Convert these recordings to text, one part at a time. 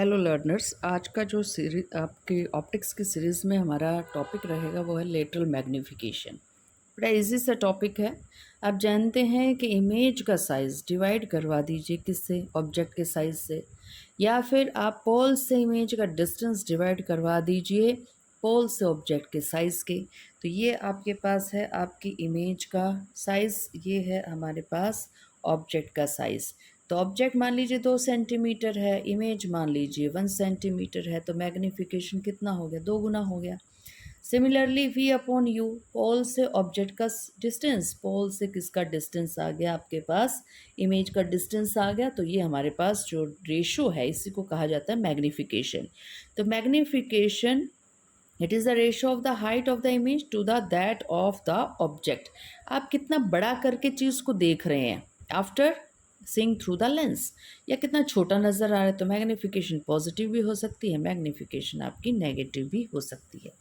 Hello learners, आज का जो सीरीज आपके ऑप्टिक्स की सीरीज़ में हमारा टॉपिक रहेगा वो है लेटरल मैग्नीफिकेशन। बड़ा इजी सा टॉपिक है। आप जानते हैं कि इमेज का साइज़ डिवाइड करवा दीजिए किससे, ऑब्जेक्ट के साइज़ से, या फिर आप पोल से इमेज का डिस्टेंस डिवाइड करवा दीजिए पोल से ऑब्जेक्ट के साइज़ के। तो ये आपके पास है आपकी इमेज का साइज़, ये है हमारे पास ऑब्जेक्ट का साइज़। तो ऑब्जेक्ट मान लीजिए 2 सेंटीमीटर है, इमेज मान लीजिए 1 सेंटीमीटर है, तो मैग्नीफिकेशन कितना हो गया, 2 गुना हो गया। सिमिलरली वी अपॉन यू, पोल से ऑब्जेक्ट का डिस्टेंस, पोल से किसका डिस्टेंस आ गया आपके पास, इमेज का डिस्टेंस आ गया। तो ये हमारे पास जो रेशो है इसी को कहा जाता है मैग्नीफिकेशन। तो magnification it is the ratio of the height of the image to the that of the object. आप कितना बड़ा करके चीज़ को देख रहे हैं after seeing through the lens, या कितना छोटा नज़र आ रहा है। तो मैग्नीफिकेशन पॉजिटिव भी हो सकती है, मैग्नीफिकेशन आपकी नेगेटिव भी हो सकती है।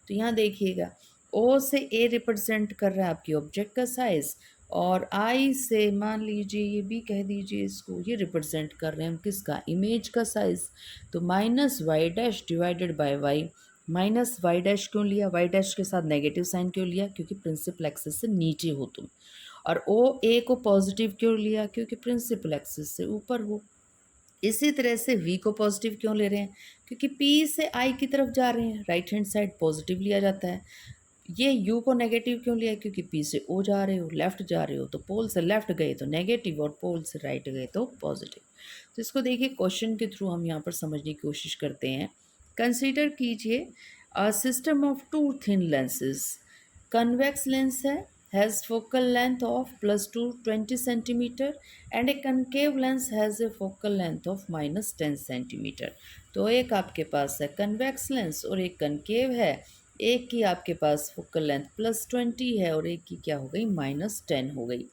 तो यहाँ देखिएगा, ओ से ए रिप्रेजेंट कर रहा है आपकी ऑब्जेक्ट का साइज़, और आई से मान लीजिए ये भी कह दीजिए इसको, ये रिप्रेजेंट कर रहे हैं हम किसका, इमेज का साइज़। तो minus Y dash divided by Y. Minus Y dash क्यों लिया, वाई डैश के साथ नेगेटिव साइन क्यों लिया, क्योंकि प्रिंसिपल एक्सिस से नीचे हो तुम। और ओ ए को पॉजिटिव क्यों लिया, क्योंकि प्रिंसिपल एक्सिस से ऊपर हो। इसी तरह से वी को पॉजिटिव क्यों ले रहे हैं, क्योंकि पी से आई की तरफ जा रहे हैं, राइट हैंड साइड पॉजिटिव लिया जाता है। ये यू को नेगेटिव क्यों लिया, क्योंकि पी से ओ जा रहे हो, लेफ्ट जा रहे हो, तो पोल से लेफ्ट गए तो नेगेटिव और पोल से राइट गए तो पॉजिटिव। तो इसको देखिए क्वेश्चन के थ्रू हम यहाँ पर समझने की कोशिश करते हैं। कंसीडर कीजिए a system of two thin lenses. Convex lens है, has focal length of +2 20 centimetre and a concave lens has a focal length of -10 centimetre. तो एक आपके पास है कन्वेक्स लेंस और एक कनकेव है। एक की आपके पास फोकल लेंथ +20 है और एक की क्या हो गई, -10 हो गई।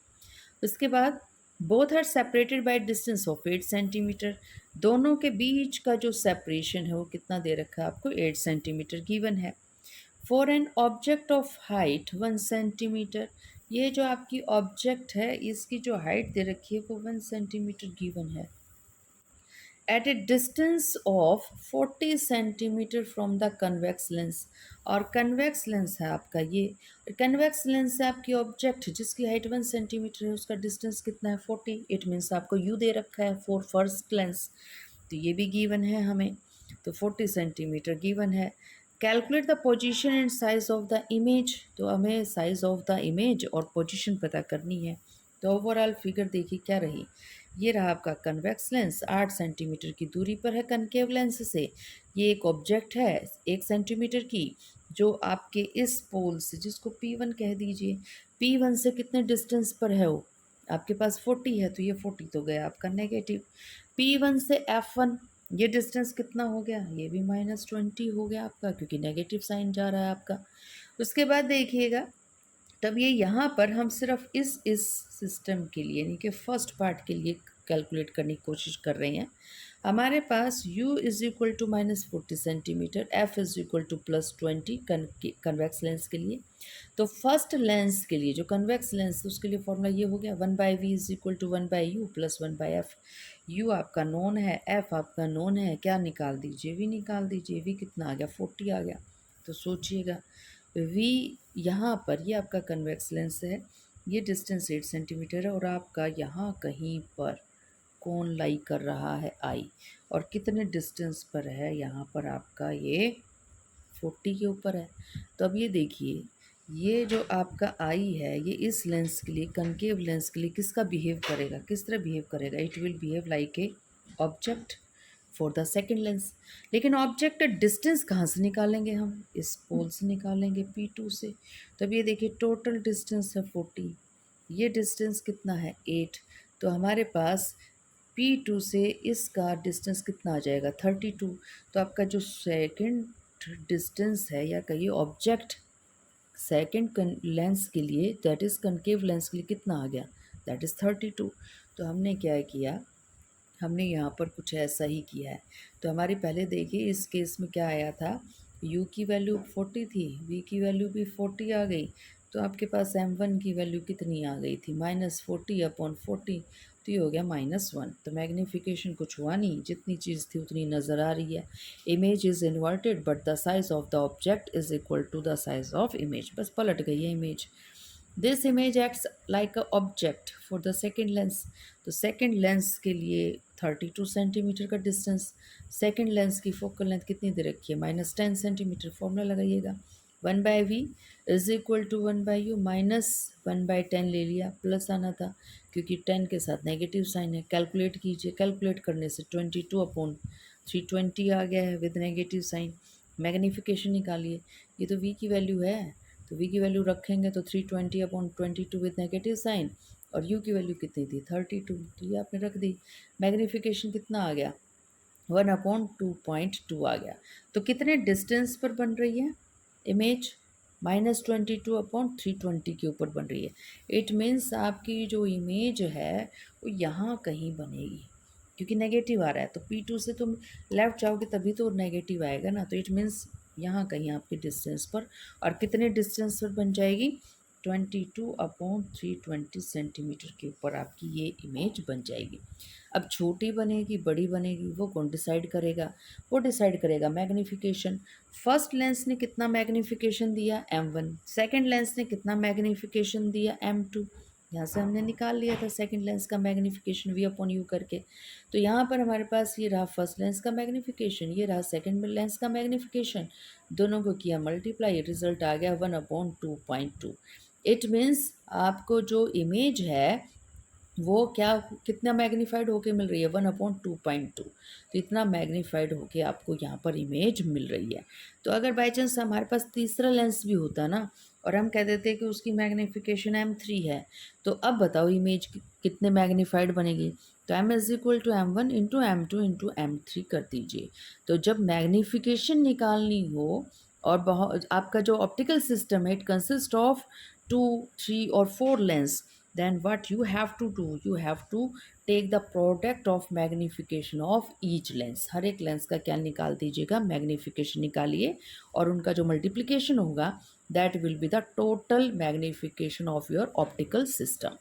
उसके बाद both are separated by distance of 8 centimetre. दोनों के बीच का जो सेपरेशन है वो कितना दे रखा है आपको, 8 सेंटीमीटर गिवन है। For an object of height 1 centimetre, ये जो आपकी ऑब्जेक्ट है इसकी जो हाइट दे रखी है वो 1 सेंटीमीटर गिवन है at a distance of 40 centimetre from the convex lens. और कन्वेक्स लेंस है आपका ये, कन्वेक्स लेंस है आपकी ऑब्जेक्ट जिसकी हाइट 1 सेंटीमीटर है, उसका डिस्टेंस कितना है 40। इट मीन्स आपको यू दे रखा है फॉर फर्स्ट लेंस, तो ये भी गिवन है हमें। तो 40 सेंटीमीटर गिवन है। Calculate the position and size of the image, तो हमें साइज ऑफ द इमेज और पोजीशन पता करनी है। तो ओवरऑल फिगर देखिए क्या रही, ये रहा आपका कन्वेक्स लेंस 8 सेंटीमीटर की दूरी पर है कनकेव लेंस से। ये एक ऑब्जेक्ट है 1 सेंटीमीटर की, जो आपके इस पोल से, जिसको P1 कह दीजिए, P1 से कितने डिस्टेंस पर है वो, आपके पास 40 है, तो ये 40 तो गया आपका नेगेटिव। P1 से F1 ये डिस्टेंस कितना हो गया, ये भी -20 हो गया आपका, क्योंकि नेगेटिव साइन जा रहा है आपका। उसके बाद देखिएगा, तब ये यहाँ पर हम सिर्फ इस सिस्टम के लिए, यानी कि फर्स्ट पार्ट के लिए कैलकुलेट करने की कोशिश कर रहे हैं। हमारे पास u is equal to -40 centimetre, f is equal to +20 convex lens के लिए। तो फर्स्ट लेंस के लिए जो कन्वेक्स लेंस है उसके लिए फॉर्मूला ये हो गया 1/v is equal to 1/u + 1/f। u आपका नोन है, f आपका नोन है, क्या निकाल दीजिए, v निकाल दीजिए। v कितना आ गया, 40 आ गया। तो सोचिएगा v यहाँ पर, ये आपका कन्वेक्स लेंस है, ये डिस्टेंस 8 सेंटीमीटर है, और आपका यहाँ कहीं पर कौन लाई कर रहा है आई, और कितने डिस्टेंस पर है यहाँ पर आपका, ये 40 के ऊपर है। तो अब ये देखिए, ये जो आपका आई है ये इस लेंस के लिए, कनकेव लेंस के लिए किसका बिहेव करेगा, किस तरह बिहेव करेगा, it will behave like a object for the second lens. लेकिन ऑब्जेक्ट डिस्टेंस कहाँ से निकालेंगे हम, इस पोल से निकालेंगे P2 से। तो अब ये देखिए टोटल डिस्टेंस है 40, ये डिस्टेंस कितना है 8। तो हमारे पास P2 से इसका डिस्टेंस कितना आ जाएगा 32। तो आपका जो सेकेंड डिस्टेंस है, या कहिए ऑब्जेक्ट सेकेंड लेंस के लिए, दैट इज़ कनकेव लेंस के लिए कितना आ गया, दैट इज़ 32। तो हमने क्या किया, हमने यहाँ पर कुछ ऐसा ही किया है। तो हमारी पहले देखिए इस केस में क्या आया था, u की वैल्यू 40 थी, v की वैल्यू भी 40 आ गई, तो आपके पास m1 की वैल्यू कितनी आ गई थी, -40/40। तो ये हो गया -1। तो मैग्नीफिकेशन कुछ हुआ नहीं, जितनी चीज़ थी उतनी नज़र आ रही है। Image is inverted but the size of the object is equal to the size of image, बस पलट गई है image. This image acts like a object for the second lens. तो सेकेंड लेंस के लिए 32 सेंटीमीटर का डिस्टेंस, सेकेंड लेंस की focal length कितनी दे रखी है -10 सेंटीमीटर। फॉर्मूला लगाइएगा, 1/v is equal to 1/u, -1/10 ले लिया, प्लस आना था क्योंकि 10 के साथ नेगेटिव साइन है। कैलकुलेट कीजिए, कैलकुलेट करने से 22/320 आ गया है विद नेगेटिव साइन। मैग्नीफिकेशन निकालिए, ये तो v की वैल्यू है, तो v की वैल्यू रखेंगे तो 320/22 विद नेगेटिव साइन, और u की वैल्यू कितनी थी 32, तो ये आपने रख दी। मैग्नीफिकेशन कितना आ गया 1/2.2 आ गया। तो कितने डिस्टेंस पर बन रही है इमेज, -22/320 के ऊपर बन रही है। इट मीन्स आपकी जो इमेज है वो यहाँ कहीं बनेगी, क्योंकि नेगेटिव आ रहा है, तो P2 से तुम लेफ्ट जाओगे तभी तो नेगेटिव आएगा ना, तो इट मीन्स यहाँ कहीं आपके डिस्टेंस पर। और कितने डिस्टेंस पर बन जाएगी 22/320 सेंटीमीटर के ऊपर आपकी ये इमेज बन जाएगी। अब छोटी बनेगी बड़ी बनेगी वो कौन डिसाइड करेगा, वो डिसाइड करेगा मैग्नीफिकेशन। फर्स्ट लेंस ने कितना मैग्नीफिकेशन दिया m1, सेकंड लेंस ने कितना मैग्नीफिकेशन दिया m2। यहाँ से हमने निकाल लिया था सेकंड लेंस का मैग्नीफिकेशन v/u करके। तो यहाँ पर हमारे पास ये रहा फर्स्ट लेंस का मैग्नीफिकेशन, ये रहा सेकंड लेंस का मैग्नीफिकेशन, दोनों को किया मल्टीप्लाई, रिजल्ट आ गया 1/2.2। इट मीन्स आपको जो इमेज है वो क्या कितना मैग्नीफाइड होके मिल रही है 1/2.2। तो इतना मैग्नीफाइड होके आपको यहाँ पर इमेज मिल रही है। तो अगर बाई चांस हमारे पास तीसरा लेंस भी होता ना और हम कह देते कि उसकी मैग्नीफिकेशन m3 है, तो अब बताओ इमेज कितने मैग्नीफाइड बनेगी। तो m is equal to m1 into m2 into m3 कर दीजिए। तो जब मैग्नीफिकेशन निकालनी हो और बहुत आपका जो ऑप्टिकल सिस्टम है इट कंसिस्ट ऑफ 2, 3 और 4 lens, then what you have to do, you have to take the product of magnification of each lens। हर एक लेंस का क्या निकाल दीजिएगा, मैग्नीफिकेशन निकालिए, और उनका जो मल्टीप्लिकेशन होगा that will be the total magnification of your optical system.